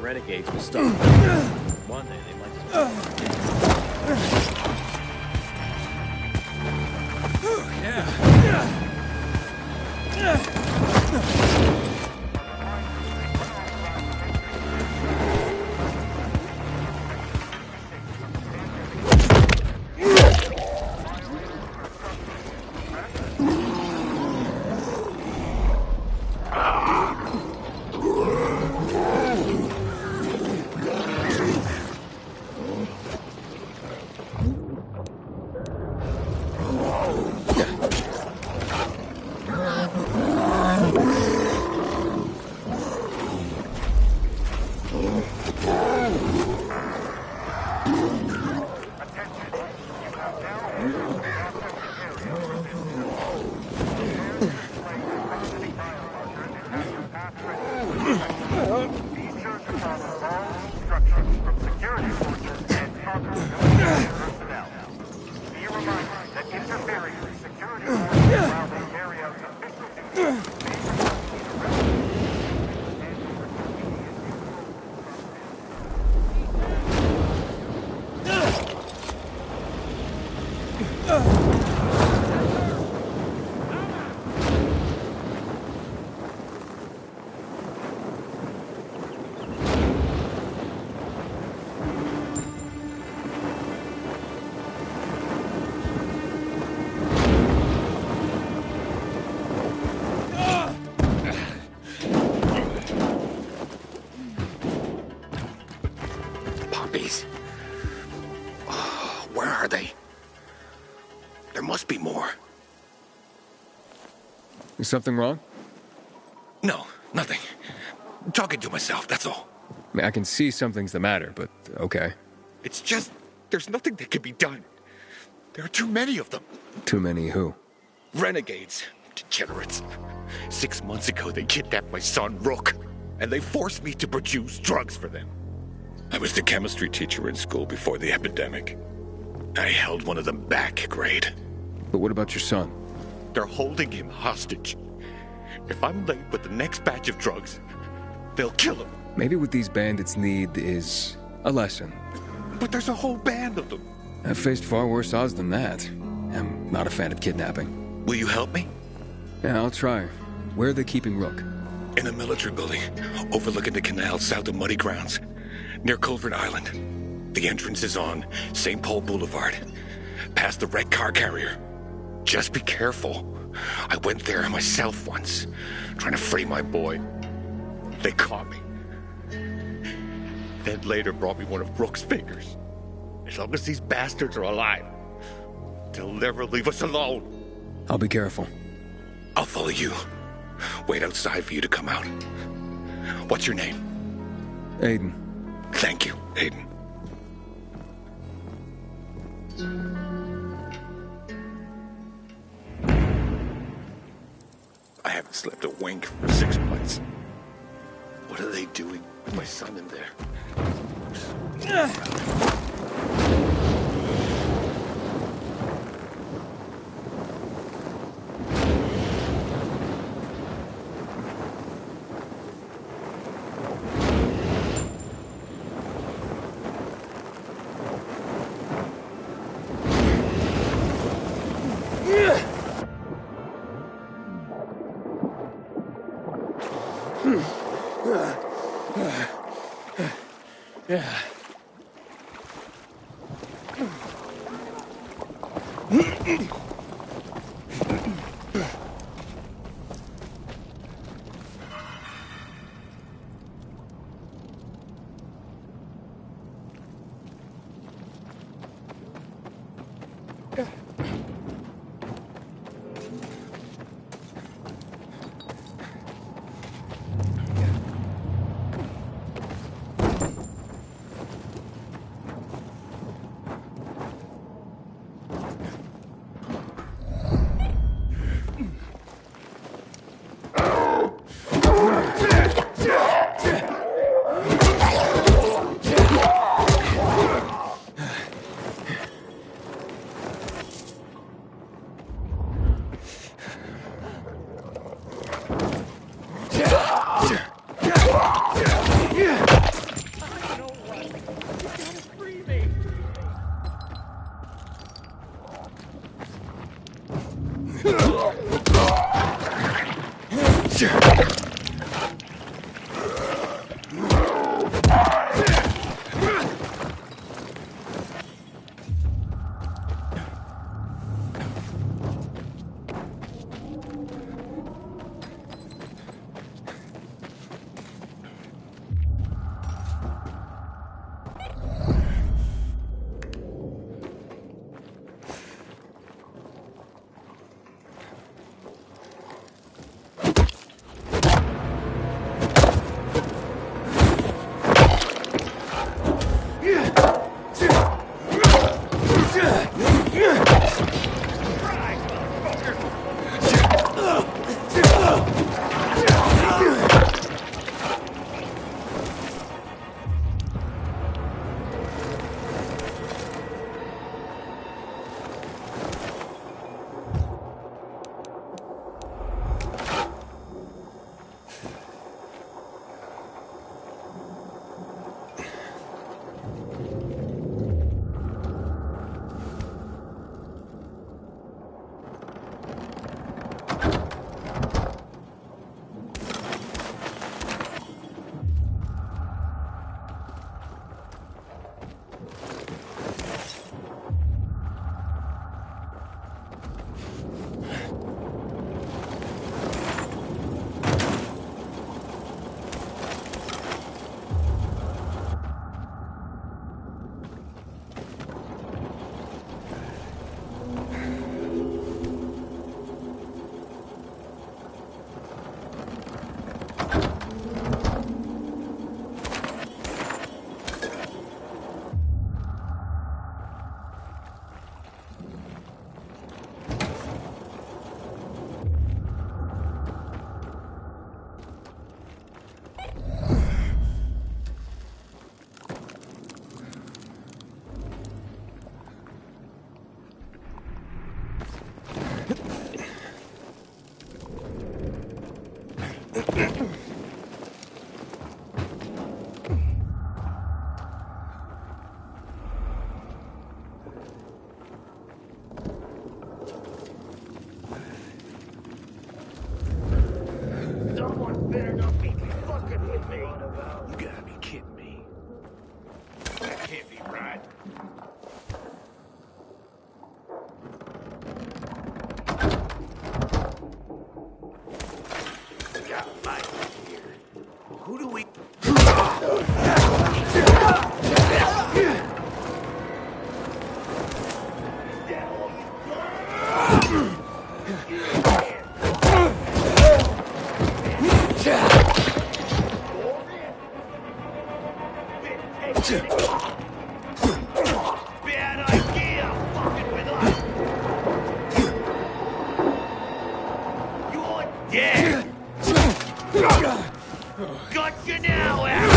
Renegades will stop. One day they might stop. Where are they? There must be more. Is something wrong? No, nothing. I'm talking to myself, that's all. I mean, I can see something's the matter, but okay. It's just, there's nothing that can be done. There are too many of them. Too many who? Renegades. Degenerates. 6 months ago, they kidnapped my son, Rook, and they forced me to produce drugs for them. I was the chemistry teacher in school before the epidemic. I held one of them back, grade. But what about your son? They're holding him hostage. If I'm late with the next batch of drugs, they'll kill him. Maybe what these bandits need is a lesson. But there's a whole band of them. I've faced far worse odds than that. I'm not a fan of kidnapping. Will you help me? Yeah, I'll try. Where are they keeping Rook? In a military building, overlooking the canal south of Muddy Grounds, near Culvert Island. The entrance is on St. Paul Boulevard, past the wrecked car carrier. Just be careful. I went there myself once, trying to free my boy. They caught me. Then later brought me one of Brooke's fingers. As long as these bastards are alive, they'll never leave us alone. I'll be careful. I'll follow you. Wait outside for you to come out. What's your name? Aiden. Thank you, Aiden. I haven't slept a wink for 6 months. What are they doing with my son in there? Yeah. Someone better not be fucking with me. You gotta be kidding me. That can't be right. Bad idea, fucking with us. You're dead. Got you now, Al.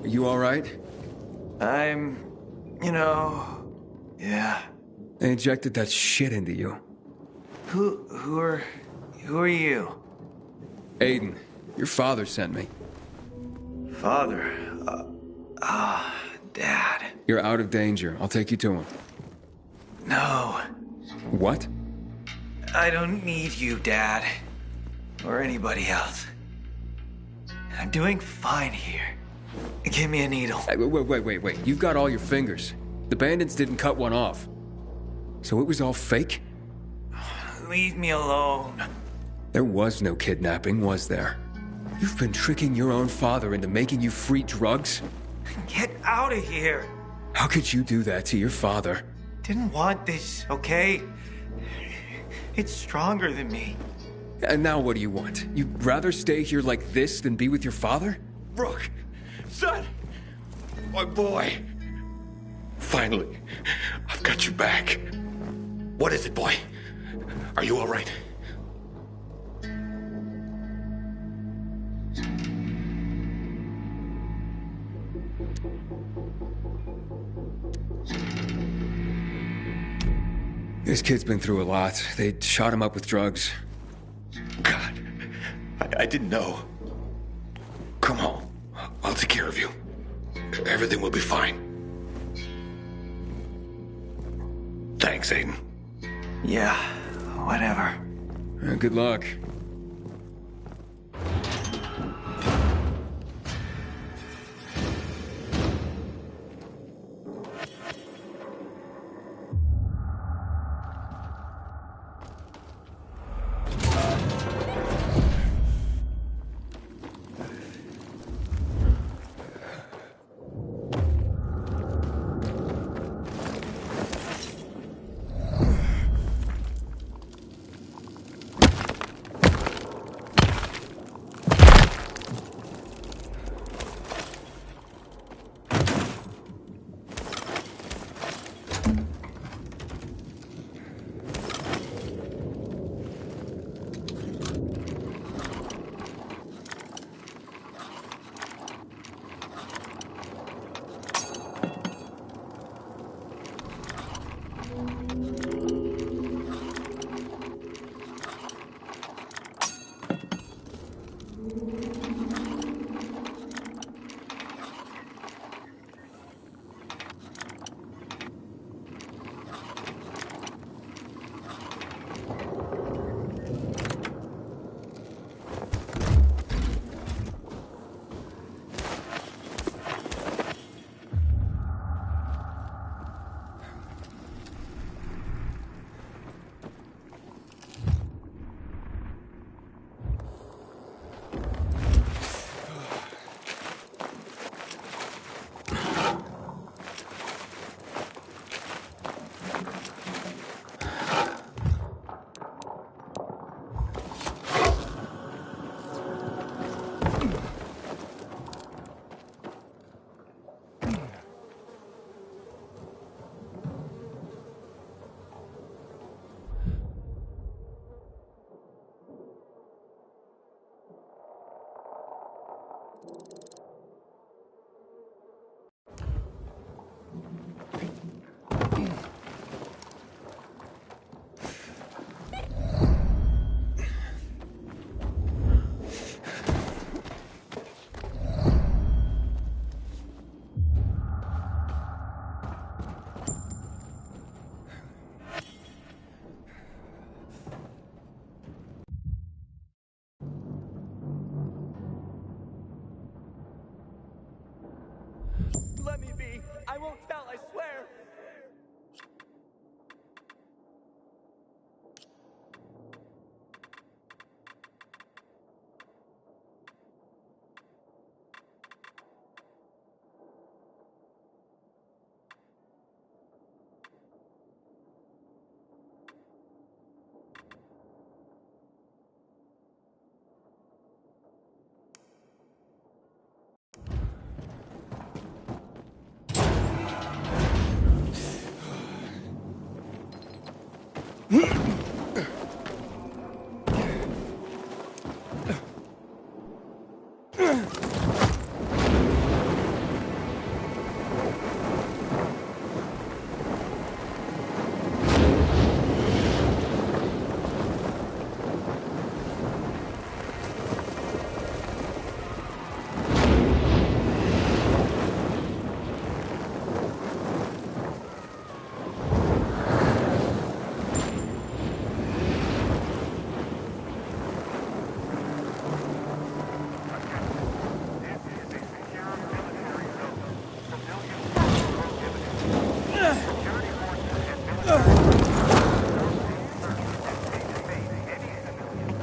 Are you all right? Yeah. They injected that shit into you. Who are you? Aiden, your father sent me. Father? Dad. You're out of danger. I'll take you to him. No. What? I don't need you, Dad. Or anybody else. I'm doing fine here. Give me a needle. Hey, wait. You've got all your fingers. The bandits didn't cut one off. So it was all fake? Leave me alone. There was no kidnapping, was there? You've been tricking your own father into making you free drugs? Get out of here. How could you do that to your father? Didn't want this, okay? It's stronger than me. And now what do you want? You'd rather stay here like this than be with your father? Brooke! Son! My boy! Finally, I've got you back. What is it, boy? Are you all right? This kid's been through a lot. They shot him up with drugs. God, I didn't know. Come home. I'll take care of you. Everything will be fine. Thanks, Aiden. Yeah, whatever. Good luck.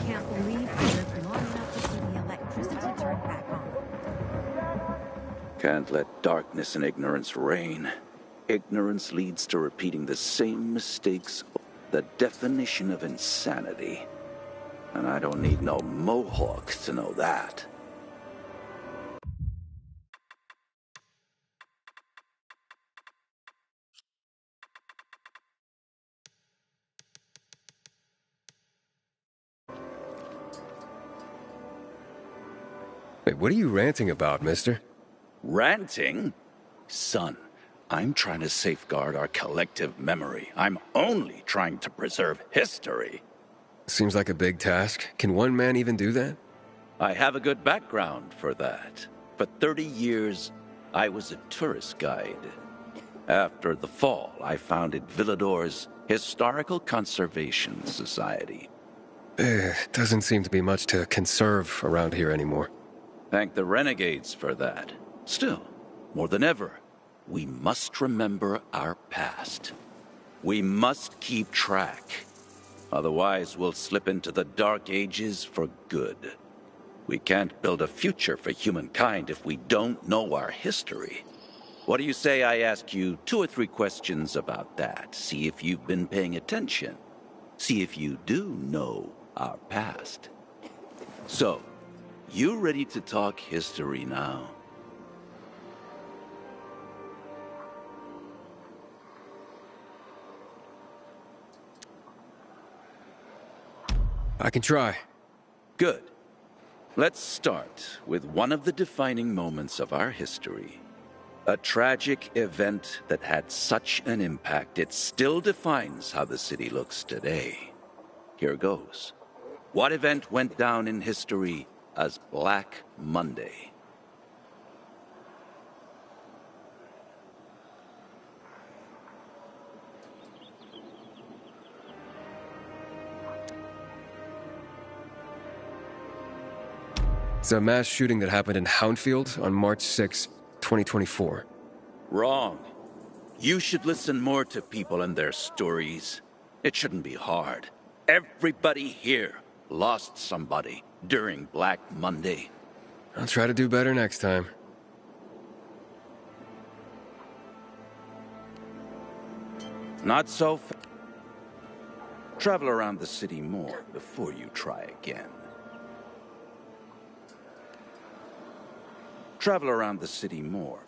Can't believe we lived long enough to see the electricity turn back on. Can't let darkness and ignorance reign. Ignorance leads to repeating the same mistakes, the definition of insanity. And I don't need no mohawks to know that. Wait, what are you ranting about, mister? Ranting? Son, I'm trying to safeguard our collective memory. I'm only trying to preserve history. Seems like a big task. Can one man even do that? I have a good background for that. For 30 years, I was a tourist guide. After the fall, I founded Villador's Historical Conservation Society. Doesn't seem to be much to conserve around here anymore. Thank the renegades for that. Still, more than ever, we must remember our past. We must keep track. Otherwise, we'll slip into the Dark Ages for good. We can't build a future for humankind if we don't know our history. What do you say I ask you 2 or 3 questions about that? See if you've been paying attention. See if you do know our past. So, you ready to talk history now? I can try. Good. Let's start with one of the defining moments of our history. A tragic event that had such an impact it still defines how the city looks today. Here goes. What event went down in history as Black Monday? It's a mass shooting that happened in Houndfield on March 6, 2024. Wrong. You should listen more to people and their stories. It shouldn't be hard. Everybody here lost somebody during Black Monday. I'll try to do better next time. Not so Travel around the city more before you try again. Travel around the city more.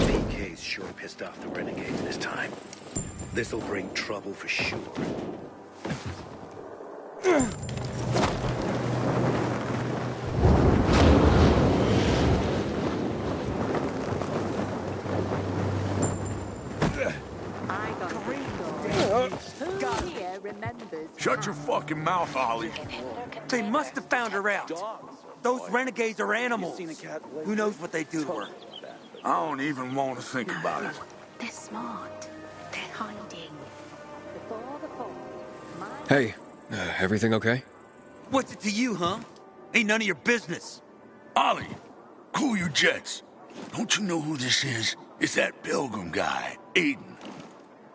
VK's sure pissed off the renegades this time. This'll bring trouble for sure. Shut your fucking mouth, Ollie. They must have found her out. Those renegades are animals. Who knows what they do to her? I don't even want to think about it. They're smart. They're hiding. Hey, everything okay? What's it to you, huh? Ain't none of your business. Ollie, cool your jets. Don't you know who this is? It's that Pilgrim guy, Aiden.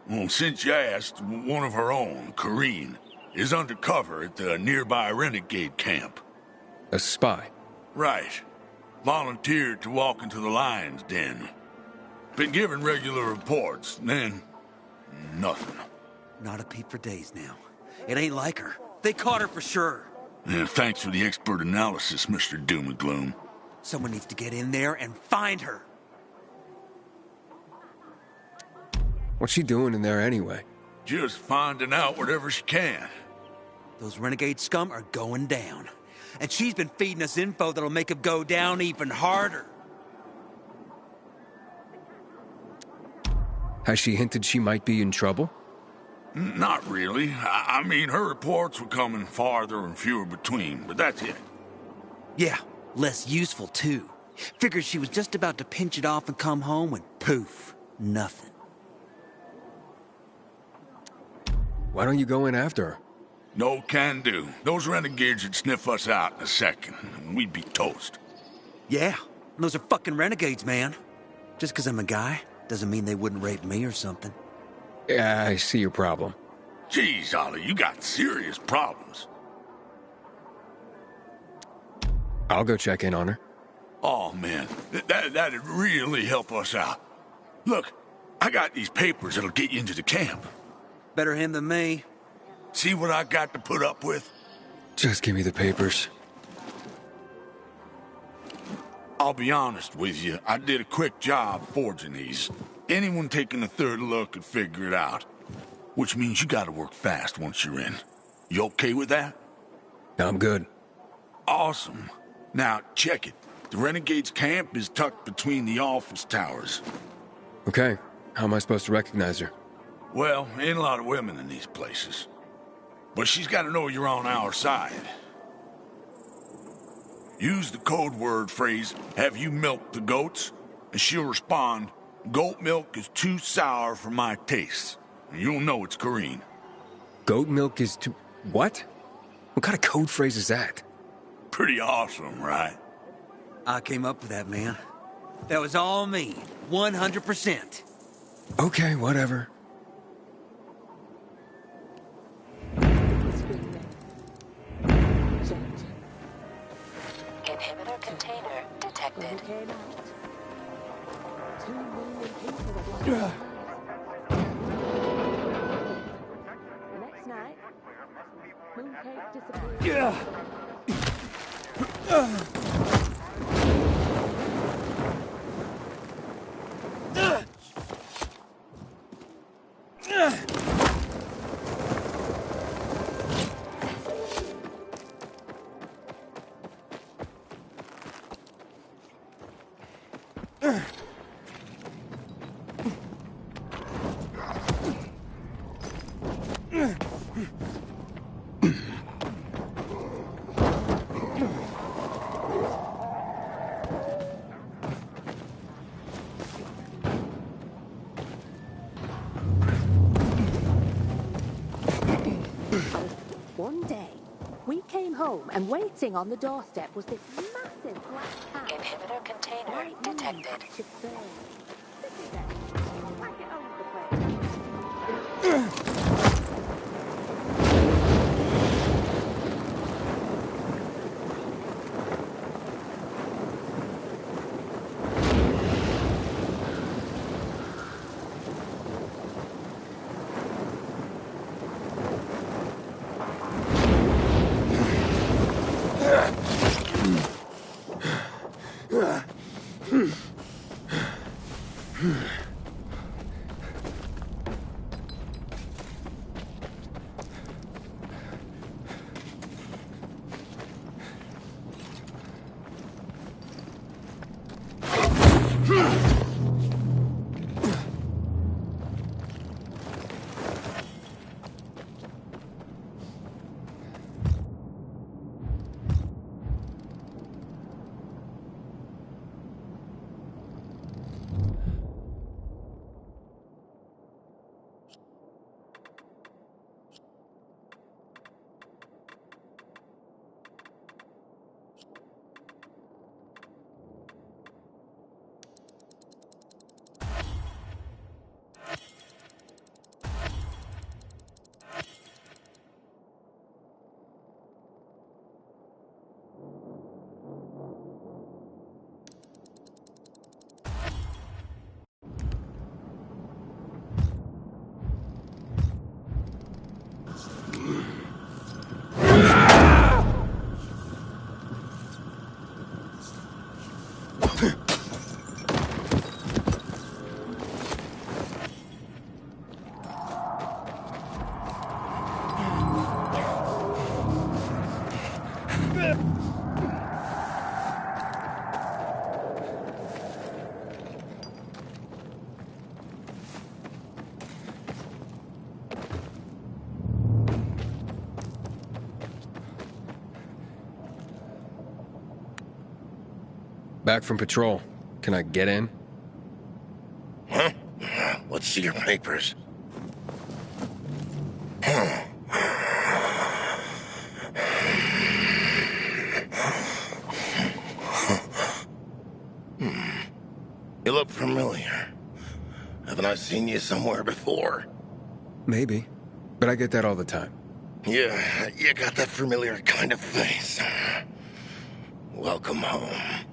Well, since you asked, one of her own, Kareen, is undercover at the nearby renegade camp. A spy? Right. Volunteered to walk into the lion's den. Been given regular reports, then nothing. Not a peep for days now. It ain't like her. They caught her for sure. Yeah, thanks for the expert analysis, Mr. Doom and Gloom. Someone needs to get in there and find her. What's she doing in there anyway? Just finding out whatever she can. Those renegade scum are going down. And she's been feeding us info that'll make them go down even harder. Has she hinted she might be in trouble? Not really. I mean, her reports were coming farther and fewer between, but that's it. Yeah, less useful, too. Figured she was just about to pinch it off and come home, and poof, nothing. Why don't you go in after her? No can do. Those renegades would sniff us out in a second, and we'd be toast. Yeah, those are fucking renegades, man. Just 'cause I'm a guy doesn't mean they wouldn't rape me or something. Yeah, I see your problem. Jeez, Ollie, you got serious problems. I'll go check in on her. Oh, man, that'd really help us out. Look, I got these papers that'll get you into the camp. Better him than me. See what I got to put up with? Just give me the papers. I'll be honest with you, I did a quick job forging these. Anyone taking a third look could figure it out. Which means you gotta work fast once you're in. You okay with that? I'm good. Awesome. Now, check it. The Renegade's camp is tucked between the office towers. Okay, how am I supposed to recognize her? Well, ain't a lot of women in these places. But she's gotta know you're on our side. Use the code word phrase, "Have you milked the goats?" And she'll respond, "Goat milk is too sour for my taste." And you'll know it's Kareen. Goat milk is too... What? What kind of code phrase is that? Pretty awesome, right? I came up with that, man. That was all me. 100%. Okay, whatever. Inhibitor container detected. Next night, Mooncake disappeared. One day, we came home and waiting on the doorstep was this massive black cat. Inhibitor container detected. Should say. Sitting there, like it owns the place. Back from patrol. Can I get in? Huh? Let's see your papers. You look familiar. Haven't I seen you somewhere before? Maybe. But I get that all the time. Yeah, you got that familiar kind of face. Welcome home.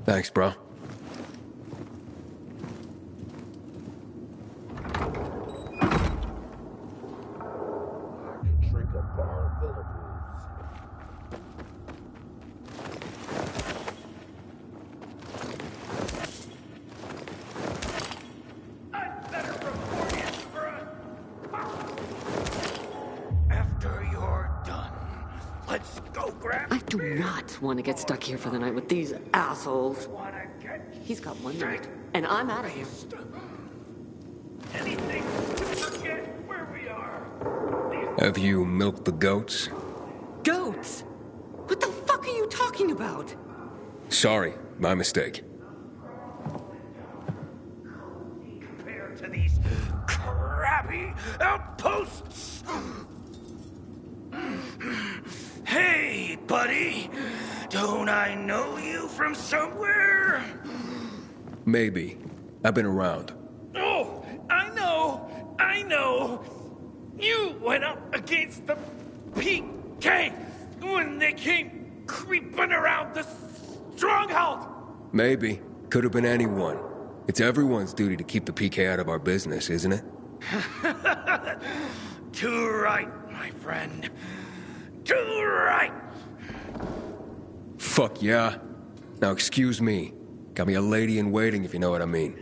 Thanks, bro. Drink a bar full of After you're done, let's go grab. I do not want to get stuck here for the night with these assholes. He's got one night, and I'm out of here. Anything to forget where we are. Have you milked the goats? Goats? What the fuck are you talking about? Sorry, my mistake. Compared to these crabby outposts. Hey, buddy. Don't I know you from somewhere? Maybe. I've been around. Oh, I know. You went up against the PK when they came creeping around the stronghold. Maybe. Could have been anyone. It's everyone's duty to keep the PK out of our business, isn't it? Too right, my friend. Too right. Fuck yeah. Now excuse me. Got me a lady in waiting, if you know what I mean.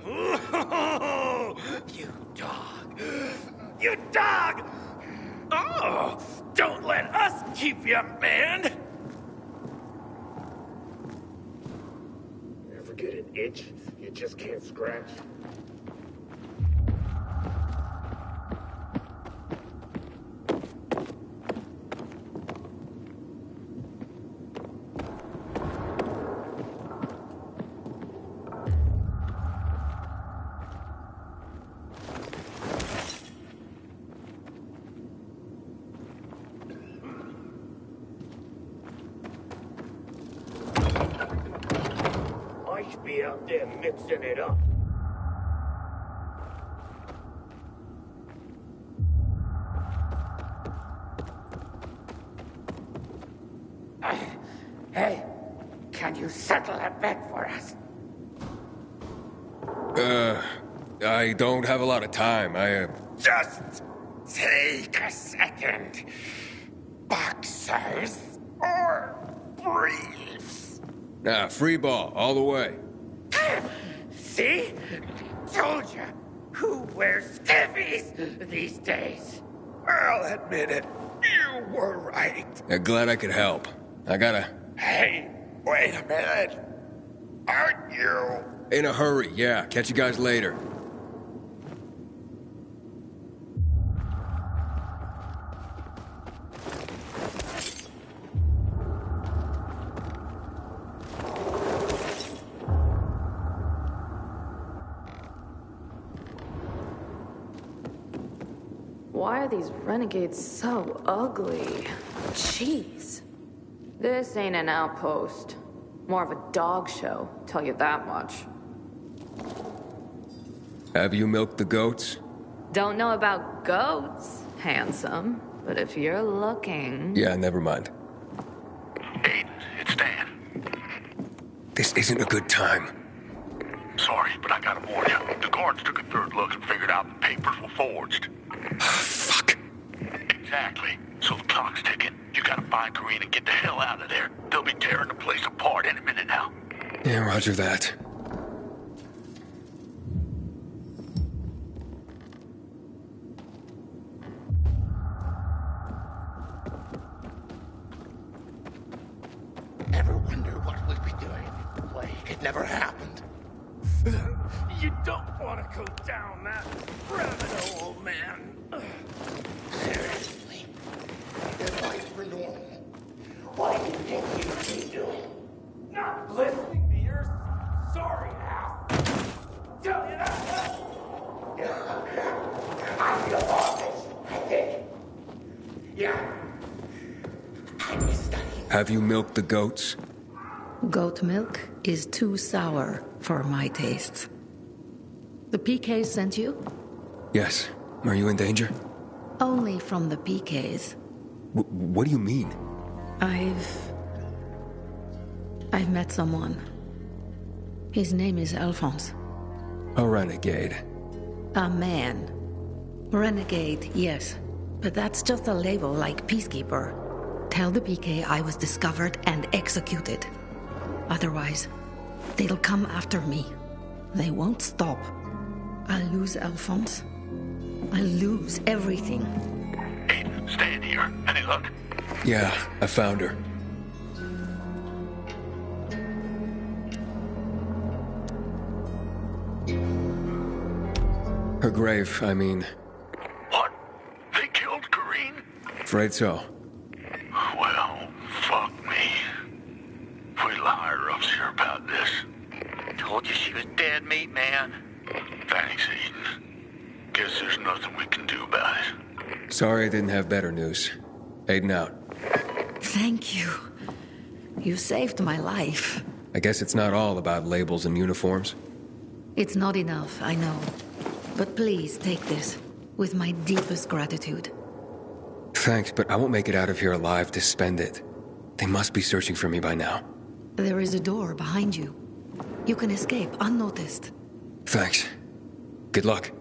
Oh, you dog. You dog! Oh, don't let us keep you, man! Ever get an itch you just can't scratch? Be out there mixing it up. Hey, can you settle a bet for us? I don't have a lot of time. Just take a second. Boxers or briefs? Free ball, all the way. See? Told you. Who wears skivvies these days? I'll admit it. You were right. Glad I could help. I gotta... Hey, wait a minute. Aren't you? In a hurry, yeah. Catch you guys later. Why are these renegades so ugly? Jeez. This ain't an outpost. More of a dog show, tell you that much. Have you milked the goats? Don't know about goats, handsome. But if you're looking... Yeah, never mind. Aiden, it's Dan. This isn't a good time. Sorry, but I gotta warn you. The guards took a third look and figured out the papers were forged. Fuck. Exactly. So the clock's ticking. You gotta find Karine and get the hell out of there. They'll be tearing the place apart any minute now. Yeah, roger that. Ever wonder what we'd be doing? Like it never happened. You don't want to go down that rabbit hole, old man. Seriously, your life for normal. What do you think you would be doing? Not listening to your sorry ass. Tell you that. I feel office, I think. Yeah. I miss studying. Have you milked the goats? Goat milk is too sour for my tastes. The PKs sent you? Yes. Are you in danger? Only from the PKs. What do you mean? I've met someone. His name is Alphonse. A renegade. A man. Renegade, yes. But that's just a label like peacekeeper. Tell the PK I was discovered and executed. Otherwise, they'll come after me. They won't stop. I'll lose Alphonse. I'll lose everything. Aiden, stay in here. Any luck? Yeah, I found her. Her grave, I mean. What? They killed Corrine? Afraid so. Well, fuck me. Wait till higher ups hear about this. Told you she was dead meat, man. Thanks, Aiden. Guess there's nothing we can do about it. Sorry I didn't have better news. Aiden out. Thank you. You saved my life. I guess it's not all about labels and uniforms. It's not enough, I know. But please take this, with my deepest gratitude. Thanks, but I won't make it out of here alive to spend it. They must be searching for me by now. There is a door behind you. You can escape unnoticed. Thanks. Good luck.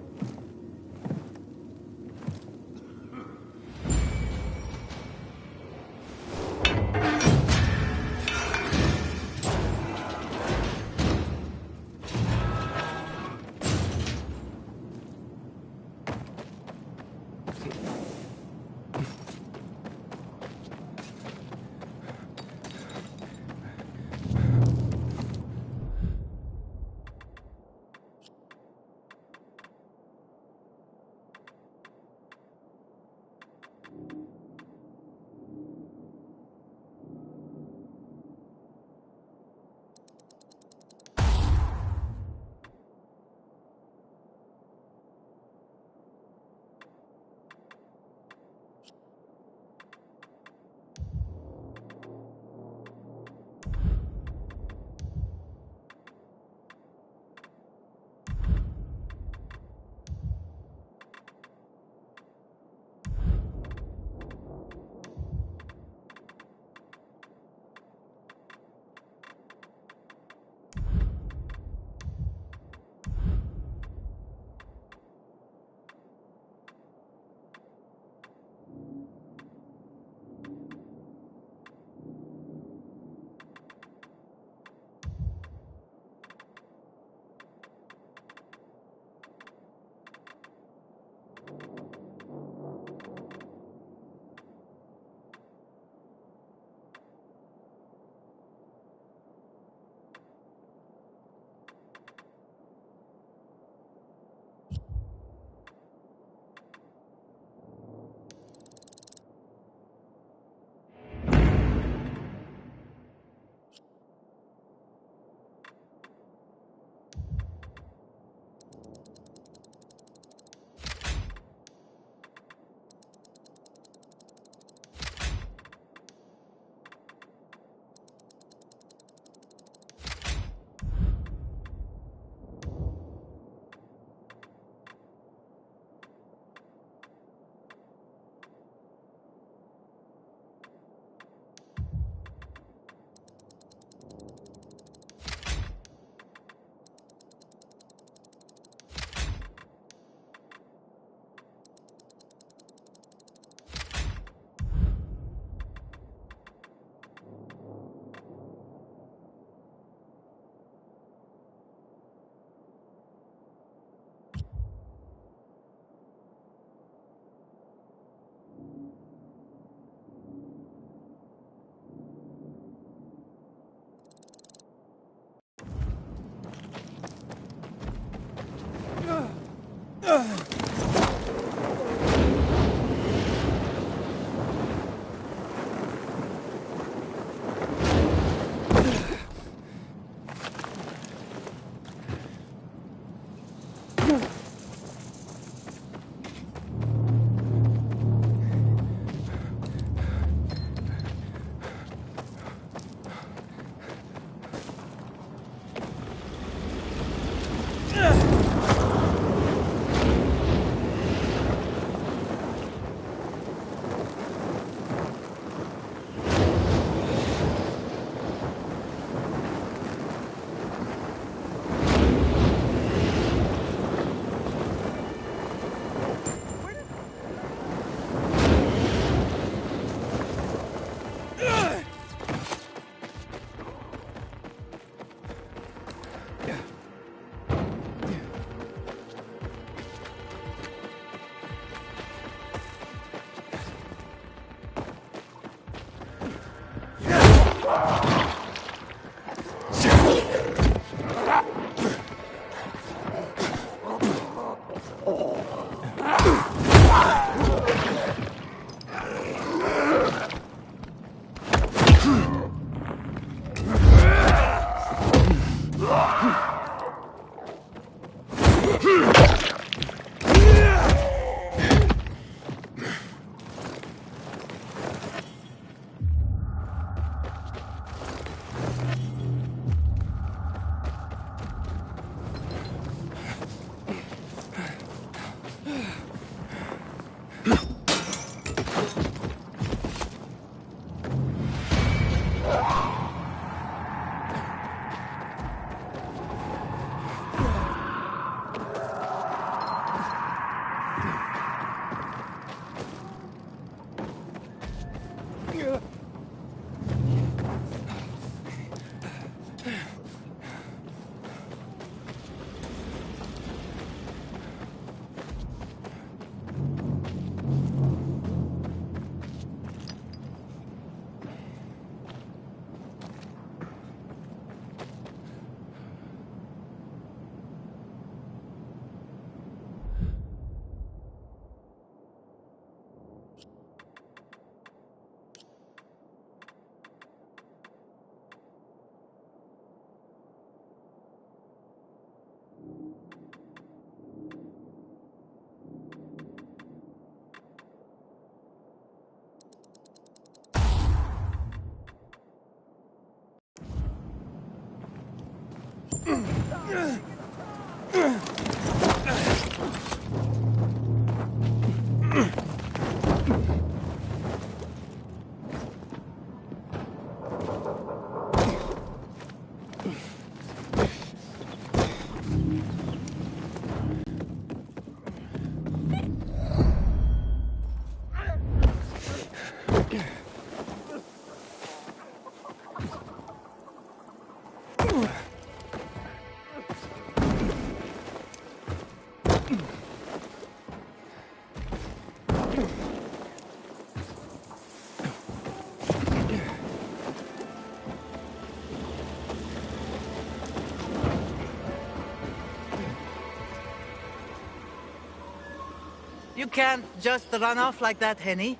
You can't just run off like that, Henny.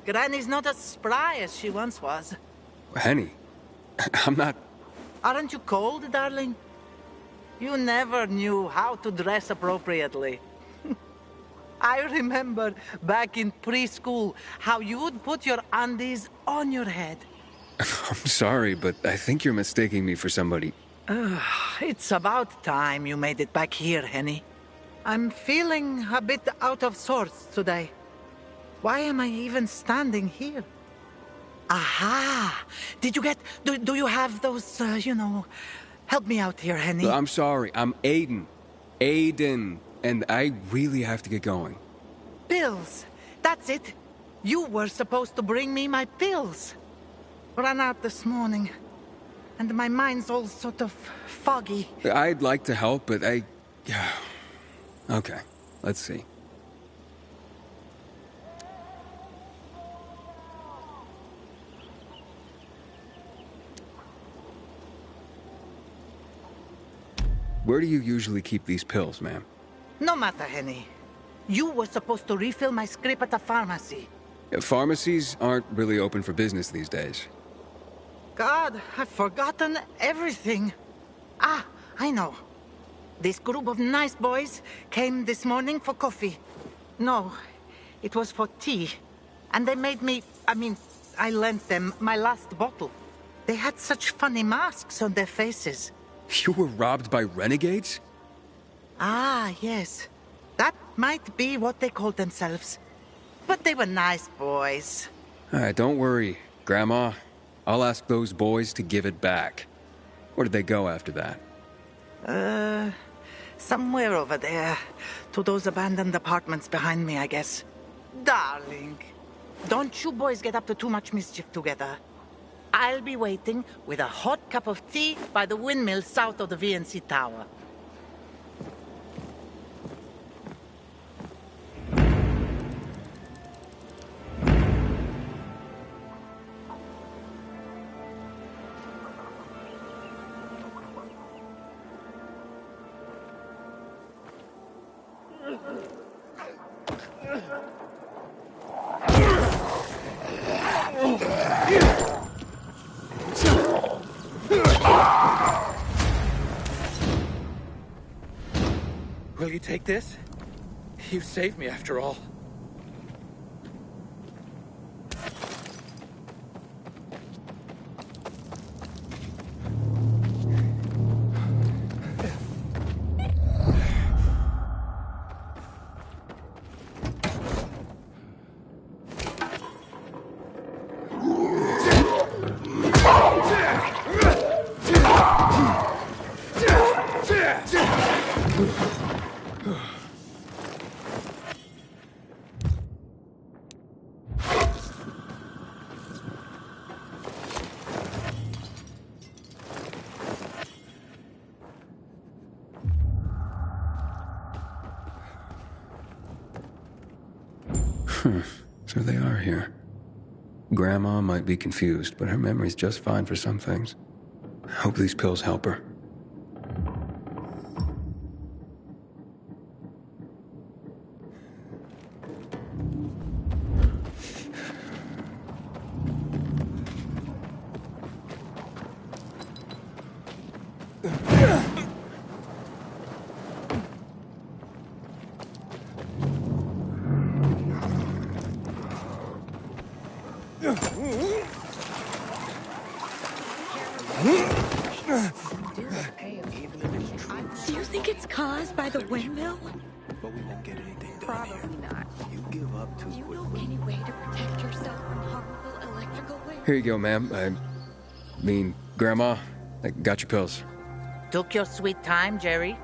Granny's not as spry as she once was. Henny, I'm not... Aren't you cold, darling? You never knew how to dress appropriately. I remember back in preschool how you would put your undies on your head. I'm sorry, but I think you're mistaking me for somebody. It's about time you made it back here, Henny. I'm feeling a bit out of sorts today. Why am I even standing here? Aha! Did you get... Do you have those, you know... Help me out here, Henny. I'm sorry, I'm Aiden. Aiden. And I really have to get going. Pills. That's it. You were supposed to bring me my pills. Ran out this morning. And my mind's all sort of foggy. I'd like to help, but I... Okay, let's see. Where do you usually keep these pills, ma'am? No matter, Henny. You were supposed to refill my script at the pharmacy. Pharmacies aren't really open for business these days. God, I've forgotten everything. Ah, I know. This group of nice boys came this morning for coffee. No, it was for tea. And they made me... I lent them my last bottle. They had such funny masks on their faces. You were robbed by renegades? Ah, yes. That might be what they called themselves. But they were nice boys. Alright, don't worry, Grandma. I'll ask those boys to give it back. Where did they go after that? Somewhere over there. To those abandoned apartments behind me, I guess. Darling, don't you boys get up to too much mischief together. I'll be waiting with a hot cup of tea by the windmill south of the VNC Tower. Will you take this? You saved me after all. So they are here. Grandma might be confused, but her memory's just fine for some things. I hope these pills help her. Do you think it's caused by the windmill? But we won't get anything done Probably not. You give up too Do you know any way to protect yourself from harmful electrical waves? Here you go, ma'am. Grandma, I got your pills. Took your sweet time, Jerry.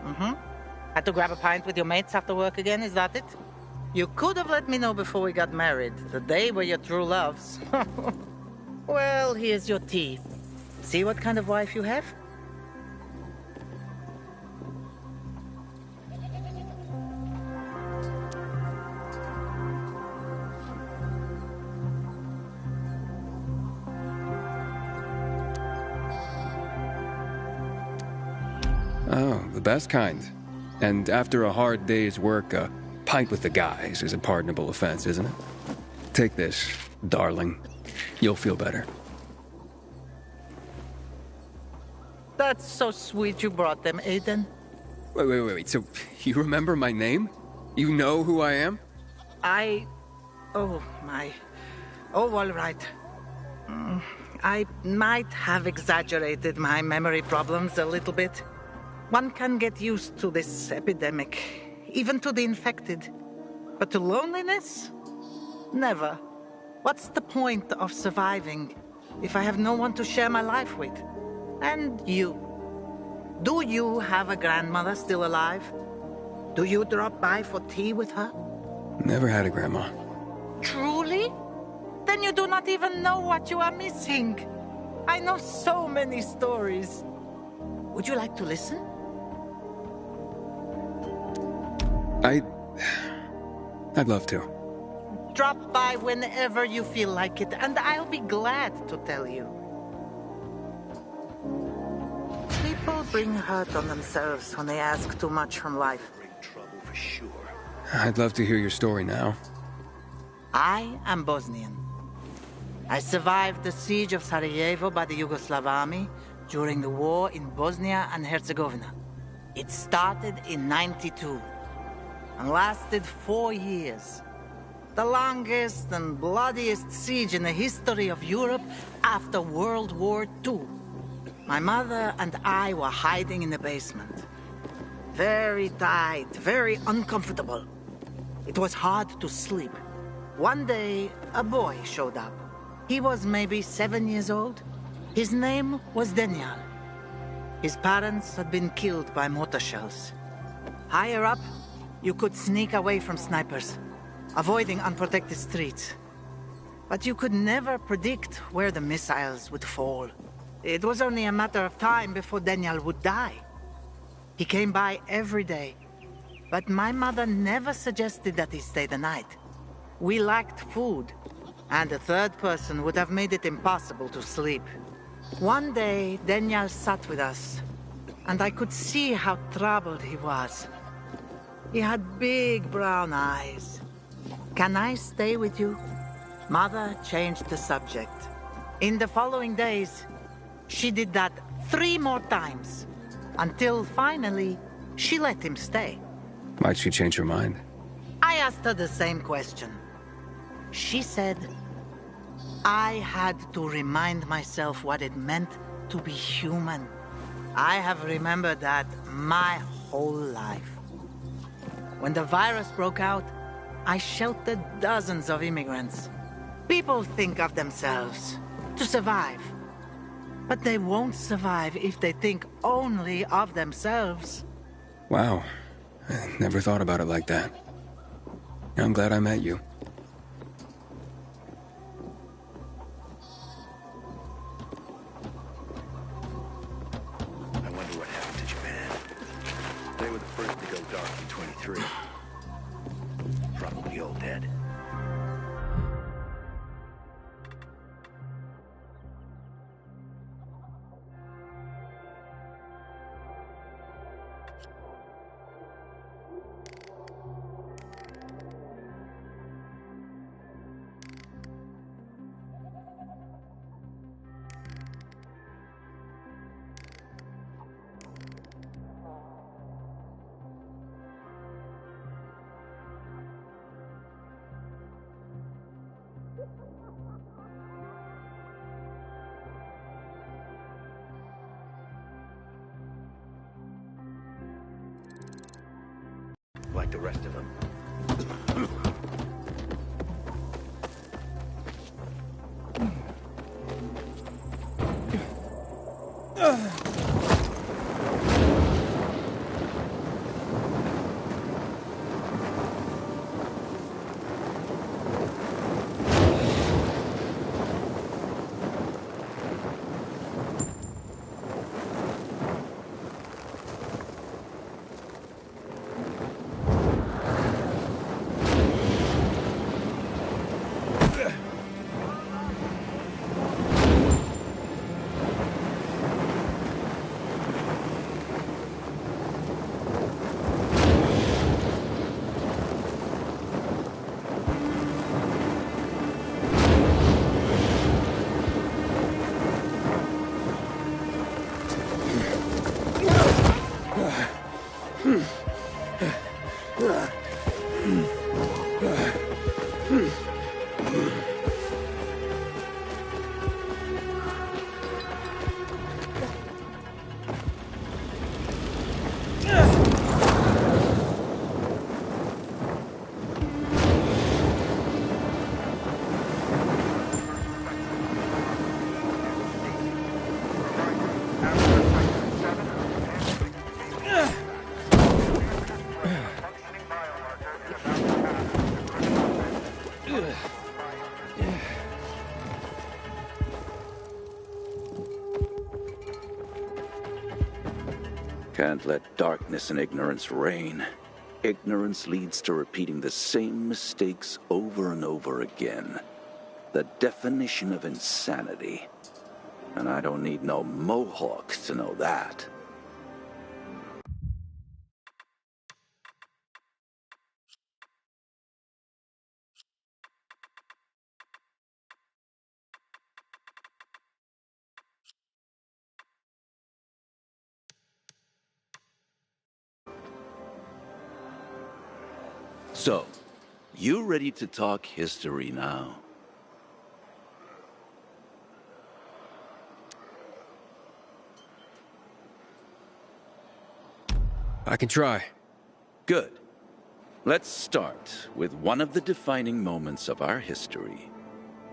Had to grab a pint with your mates after work again, is that it? You could have let me know before we got married. The day were your true loves. Well, here's your tea. See what kind of wife you have? Oh, the best kind. And after a hard day's work, a pint with the guys is a pardonable offense, isn't it? Take this, darling. You'll feel better. That's so sweet you brought them, Aiden. Wait. So, you remember my name? You know who I am? Oh, my. Oh, all right. I might have exaggerated my memory problems a little bit. One can get used to this epidemic, even to the infected. But to loneliness? Never. What's the point of surviving if I have no one to share my life with? And you. Do you have a grandmother still alive? Do you drop by for tea with her? Never had a grandma. Truly? Then you do not even know what you are missing. I know so many stories. Would you like to listen? I'd love to. Drop by whenever you feel like it, and I'll be glad to tell you. People bring hurt on themselves when they ask too much from life. sure. I'd love to hear your story now. I am Bosnian. I survived the siege of Sarajevo by the Yugoslav army during the war in Bosnia and Herzegovina. It started in '92 and lasted 4 years. The longest and bloodiest siege in the history of Europe after World War II. My mother and I were hiding in the basement. Very tight, very uncomfortable. It was hard to sleep. One day, a boy showed up. He was maybe 7 years old. His name was Daniel. His parents had been killed by mortar shells. Higher up, you could sneak away from snipers, avoiding unprotected streets. But you could never predict where the missiles would fall. It was only a matter of time before Daniel would die. He came by every day, but my mother never suggested that he stay the night. We lacked food, and a third person would have made it impossible to sleep. One day, Daniel sat with us, and I could see how troubled he was. He had big brown eyes. "Can I stay with you?" Mother changed the subject. In the following days, she did that 3 more times, until finally, she let him stay. Why'd she change her mind? I asked her the same question. She said, I had to remind myself what it meant to be human. I have remembered that my whole life. When the virus broke out, I sheltered dozens of immigrants. People think of themselves to survive. But they won't survive if they think only of themselves. Wow. I never thought about it like that. I'm glad I met you. I wonder what happened to Japan. They were the first to go dark in 23. Probably all dead. Like the rest of them. Can't let darkness and ignorance reign. Ignorance leads to repeating the same mistakes over and over again. The definition of insanity. And I don't need no mohawks to know that. So, you ready to talk history now? I can try. Good. Let's start with one of the defining moments of our history.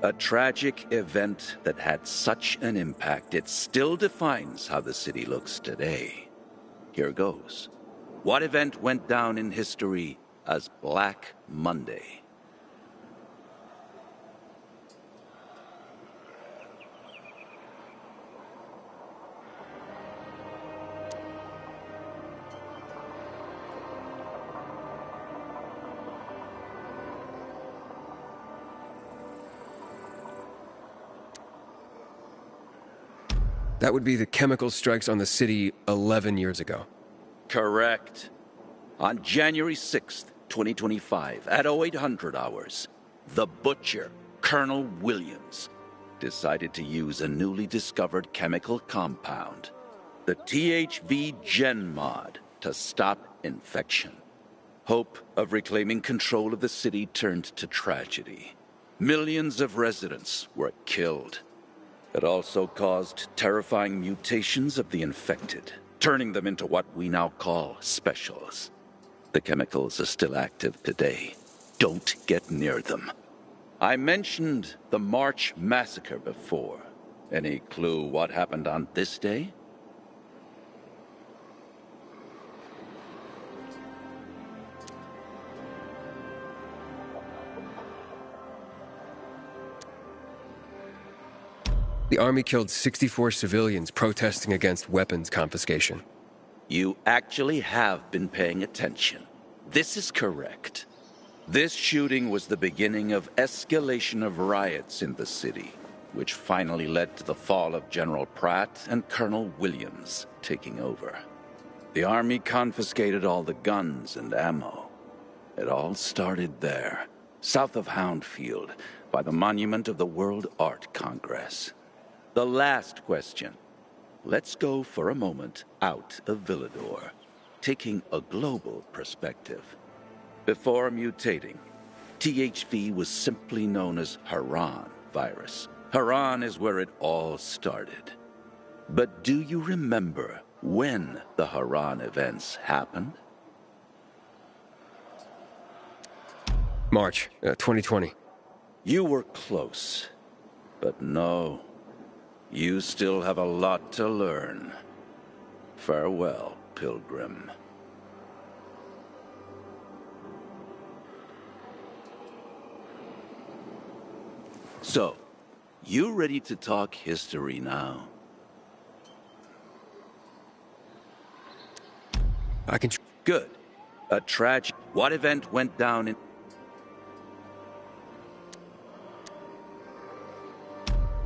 A tragic event that had such an impact it still defines how the city looks today. Here goes. What event went down in history as Black Monday? That would be the chemical strikes on the city 11 years ago. Correct. On January 6th, 2025, at 0800 hours, the butcher, Colonel Williams, decided to use a newly discovered chemical compound, the THV Gen Mod, to stop infection. Hope of reclaiming control of the city turned to tragedy. Millions of residents were killed. It also caused terrifying mutations of the infected, turning them into what we now call specials. The chemicals are still active today. Don't get near them. I mentioned the March massacre before. Any clue what happened on this day? The army killed 64 civilians protesting against weapons confiscation. You actually have been paying attention. This is correct. This shooting was the beginning of escalation of riots in the city, which finally led to the fall of General Pratt and Colonel Williams taking over. The army confiscated all the guns and ammo. It all started there, south of Houndfield, by the monument of the World Art Congress. The last question. Let's go for a moment out of Villador, taking a global perspective. Before mutating, THV was simply known as Haran virus. Haran is where it all started. But do you remember when the Haran events happened? March 2020. You were close, but no. You still have a lot to learn. Farewell, Pilgrim. So, you ready to talk history now? I can... Good. A tragic... What event went down in...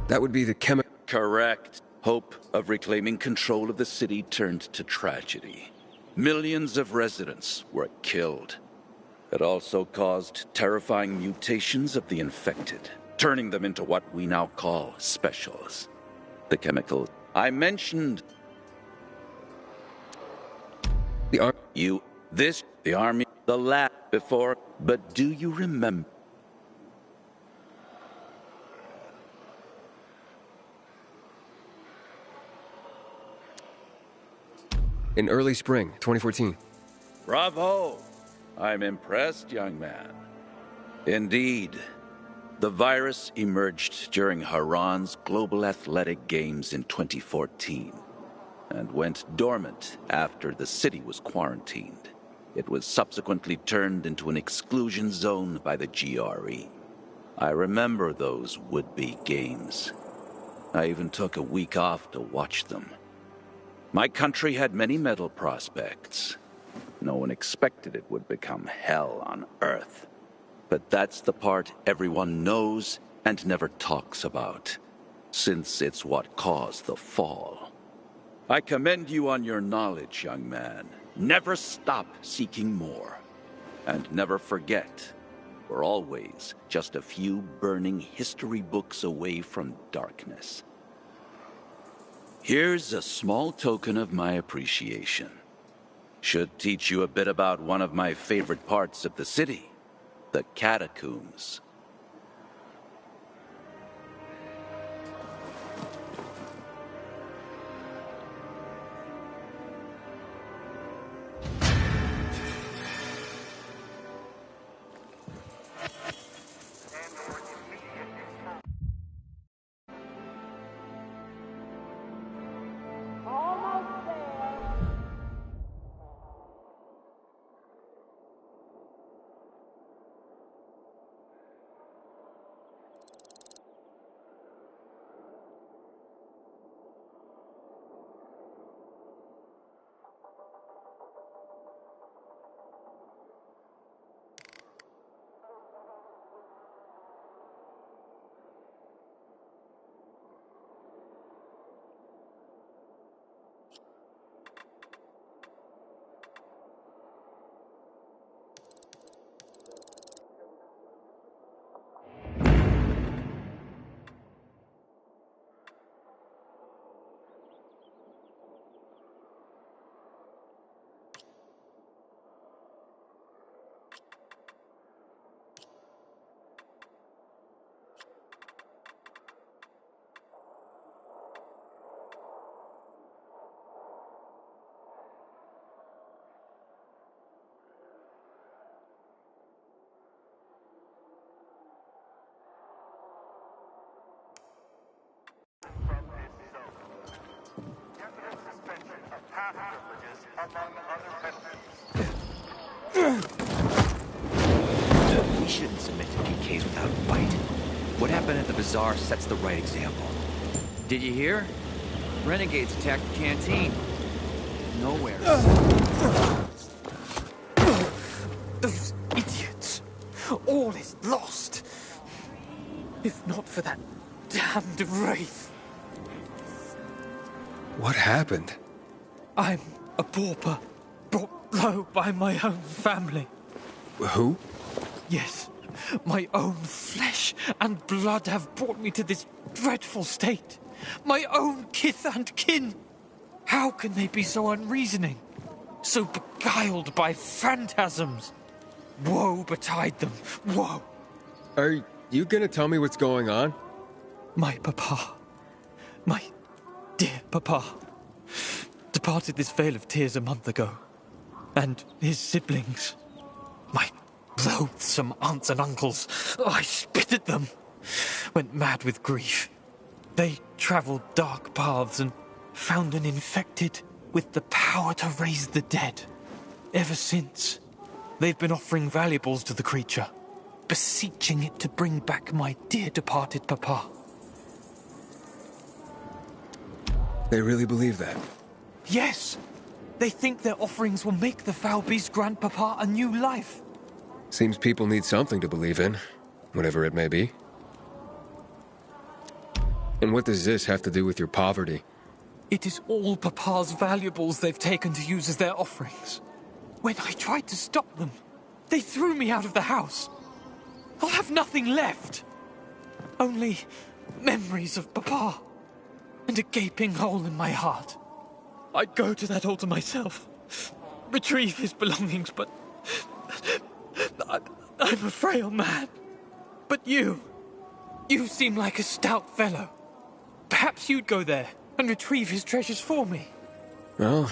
That would be the chemical... Correct. Hope of reclaiming control of the city turned to tragedy. Millions of residents were killed. It also caused terrifying mutations of the infected, turning them into what we now call specials. The chemical I mentioned... The army, the lab before, but do you remember? In early spring, 2014. Bravo! I'm impressed, young man. Indeed. The virus emerged during Haran's Global Athletic Games in 2014 and went dormant after the city was quarantined. It was subsequently turned into an exclusion zone by the GRE. I remember those would-be games. I even took a week off to watch them. My country had many medal prospects. No one expected it would become hell on Earth. But that's the part everyone knows and never talks about, since it's what caused the fall. I commend you on your knowledge, young man. Never stop seeking more. And never forget, we're always just a few burning history books away from darkness. Here's a small token of my appreciation. Should teach you a bit about one of my favorite parts of the city, The catacombs. We shouldn't submit to PKs without a fight. What happened at the bazaar sets the right example. Did you hear? Renegades attacked the canteen. Nowhere. Those idiots. All is lost. If not for that damned wraith. What happened? I'm a pauper, brought low by my own family. Who? Yes, my own flesh and blood have brought me to this dreadful state. My own kith and kin. How can they be so unreasoning? So beguiled by phantasms? Woe betide them, woe. Are you gonna tell me what's going on? My papa, my dear papa, departed this vale of tears a month ago. And his siblings, my loathsome aunts and uncles, I spit at them, went mad with grief. They travelled dark paths and found an infected with the power to raise the dead. Ever since, they've been offering valuables to the creature, beseeching it to bring back my dear departed papa. They really believe that? Yes! They think their offerings will make the foul beast grandpapa a new life. Seems people need something to believe in, whatever it may be. And what does this have to do with your poverty? It is all papa's valuables they've taken to use as their offerings. When I tried to stop them, they threw me out of the house. I'll have nothing left. Only memories of papa and a gaping hole in my heart. I'd go to that altar myself, retrieve his belongings, but I'm a frail man. But you seem like a stout fellow. Perhaps you'd go there and retrieve his treasures for me. Well,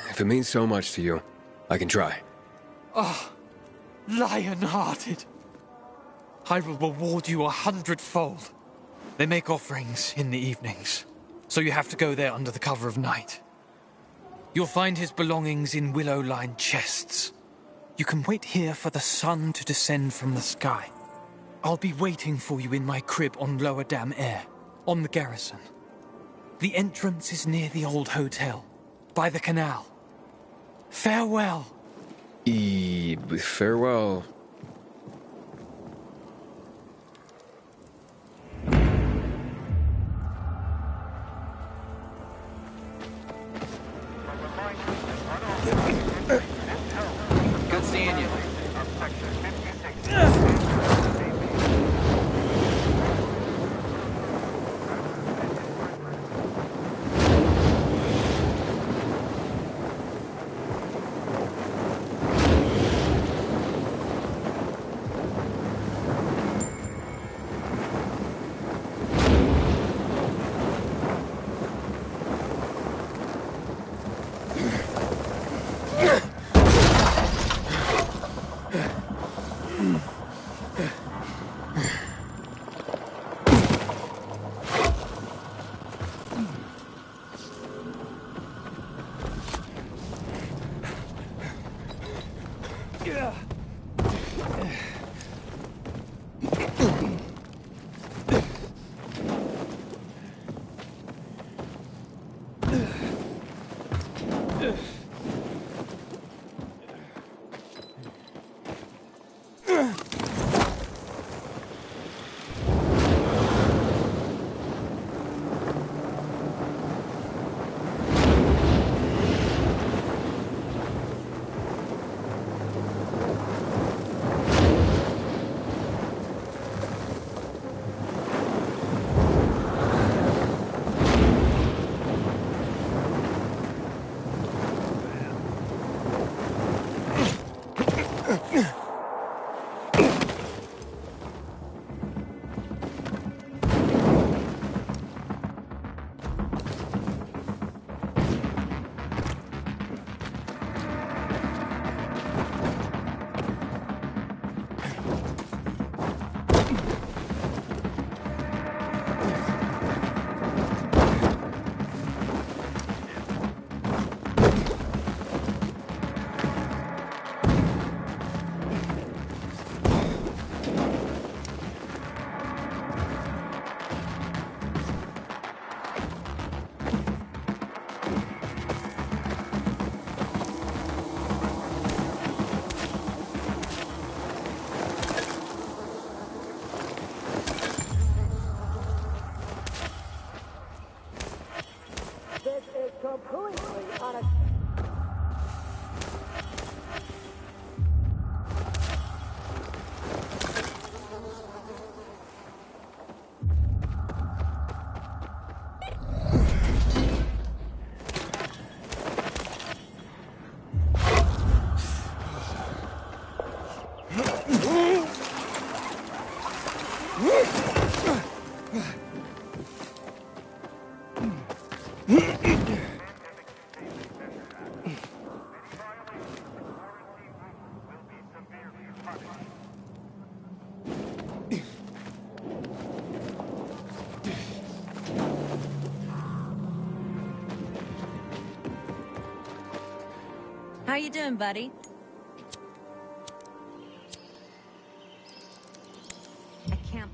if it means so much to you, I can try. Ah, lion-hearted. I will reward you 100-fold. They make offerings in the evenings, so you have to go there under the cover of night. You'll find his belongings in willow-lined chests. You can wait here for the sun to descend from the sky. I'll be waiting for you in my crib on Lower Dam Air, on the garrison. The entrance is near the old hotel, by the canal. Farewell. Farewell. Good seeing you. How you doing, buddy? I can't.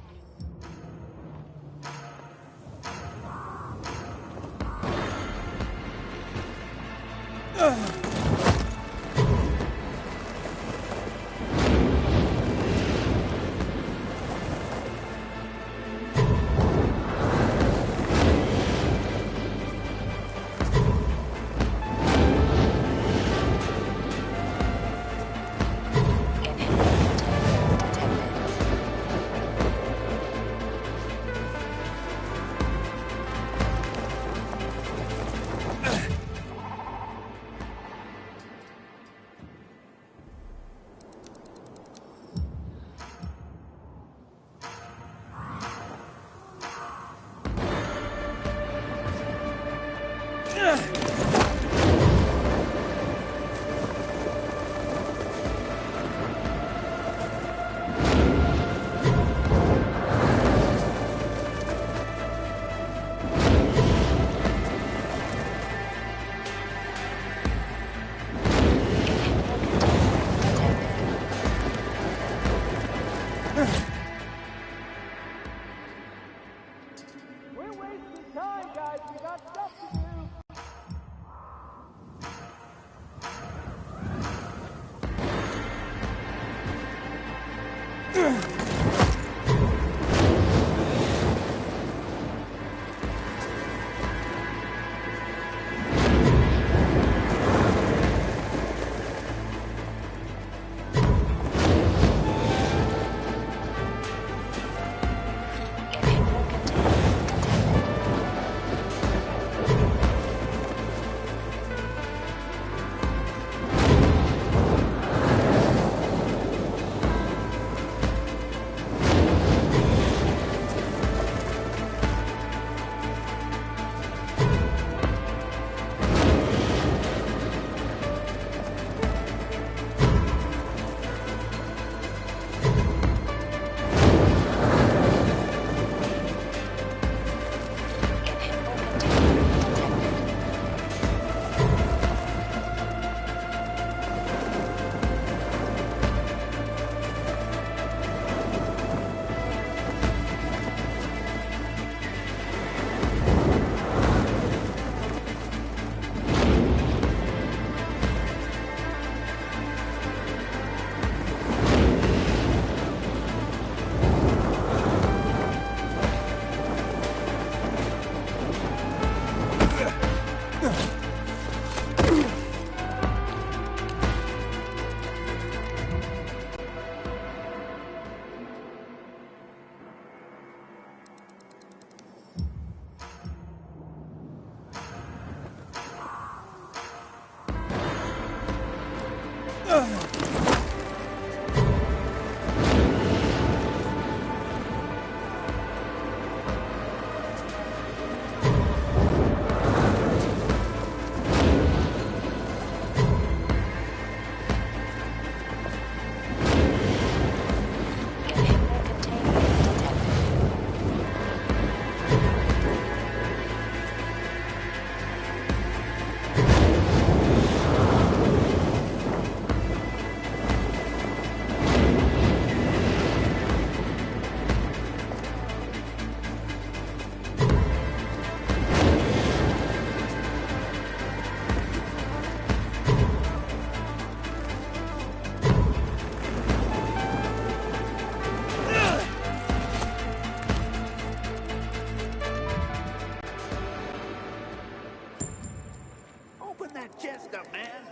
Open that chest up, man.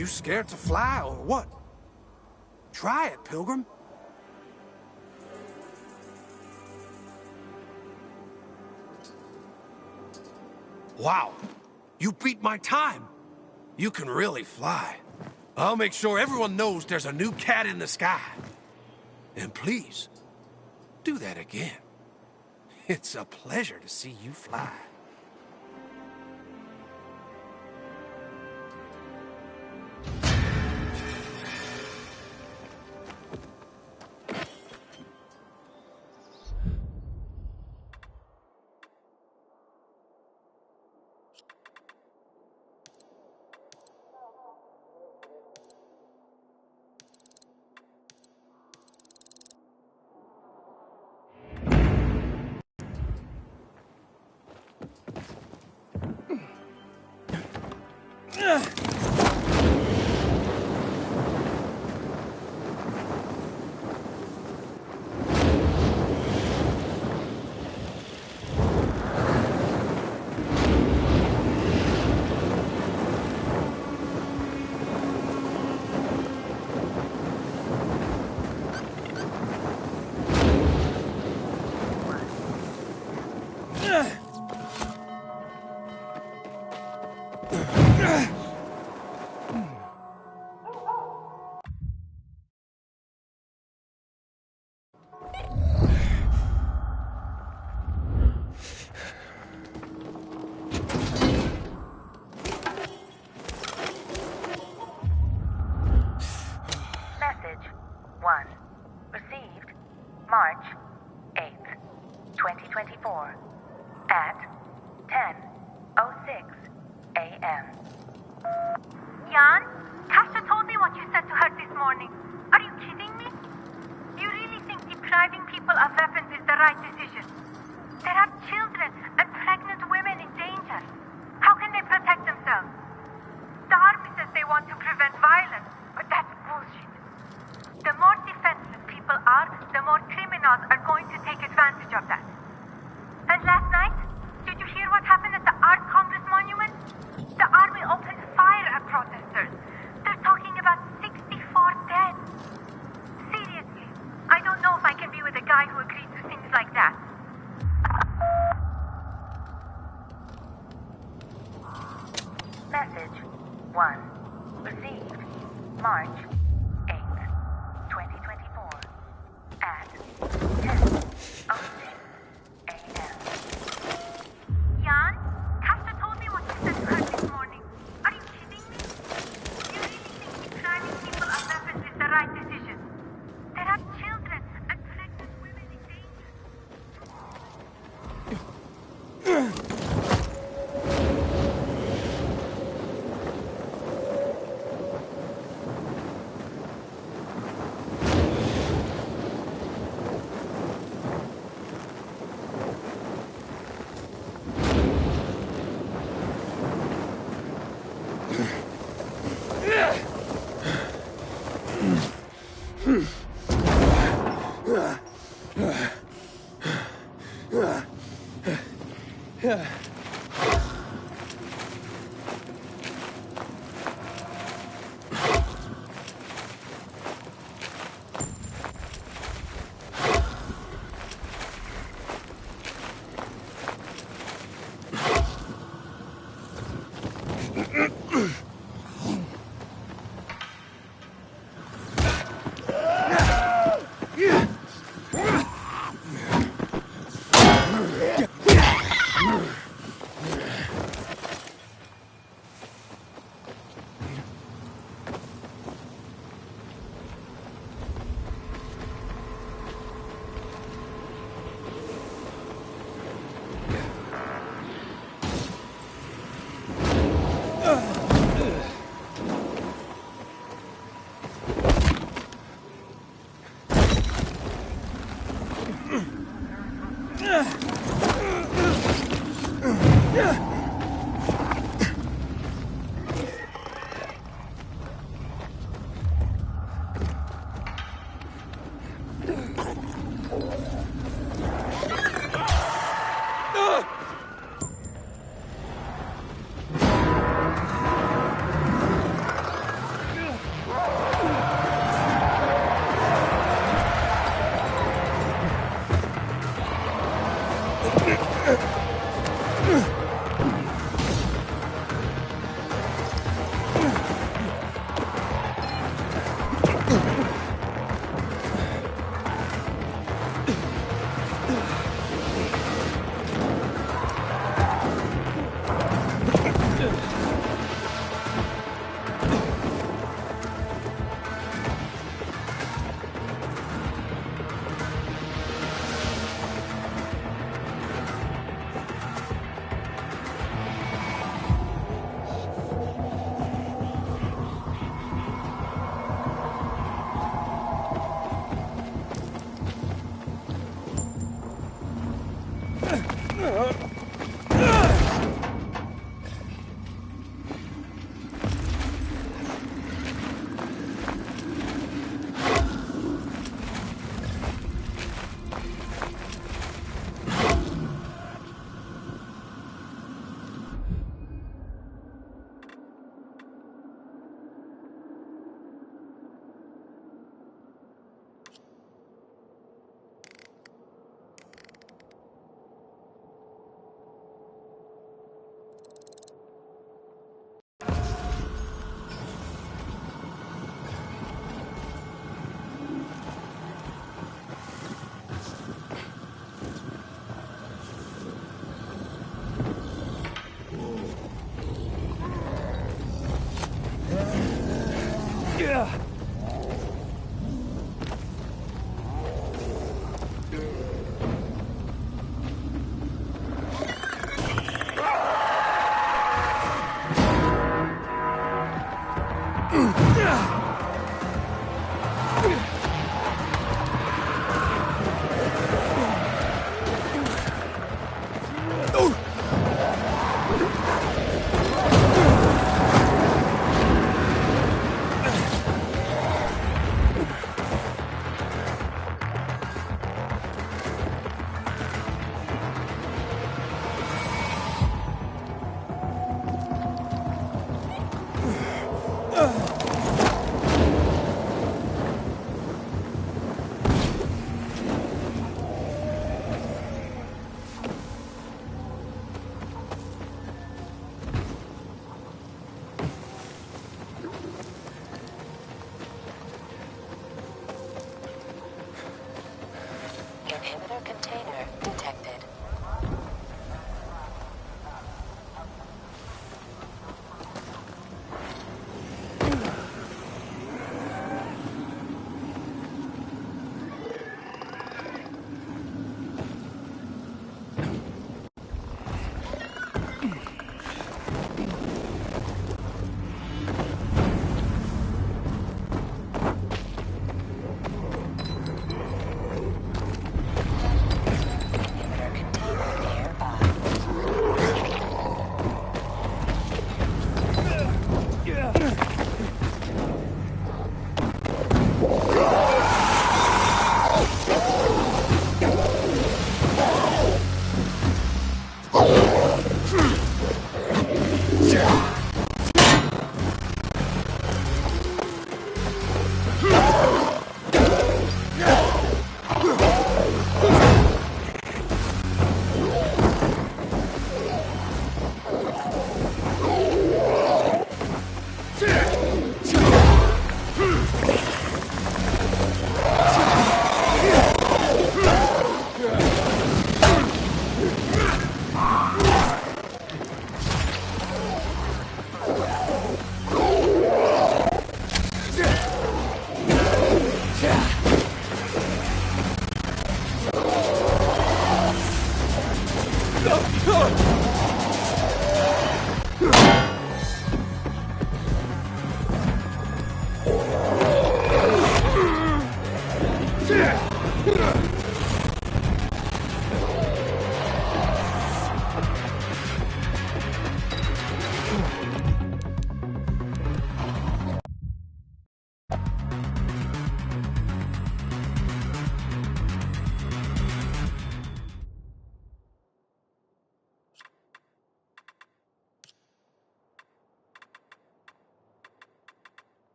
You scared to fly or what? Try it, Pilgrim. Wow, you beat my time. You can really fly. I'll make sure everyone knows there's a new cat in the sky. And please, do that again. It's a pleasure to see you fly. a.m. Jan, Tasha told me what you said to her this morning. Are you kidding me? You really think depriving people of weapons is the right decision? There are children and pregnant women in danger. How can they protect themselves? The army says they want to prevent violence, but that's bullshit. The more defenseless people are, the more criminals are going to take advantage of that. And last night, did you hear what happened at the Art Congress Monument? The army opened fire at protesters. They're talking about 64 dead. Seriously, I don't know if I can be with a guy who agrees to things like that. Message 1. Received March 8th, 2024 at 10:06 a.m. Jan, Tasha told me what you said to her this morning. Are you kidding me? You really think depriving people of weapons is the right decision? There are children and pregnant women in danger. Inhibitor container detected.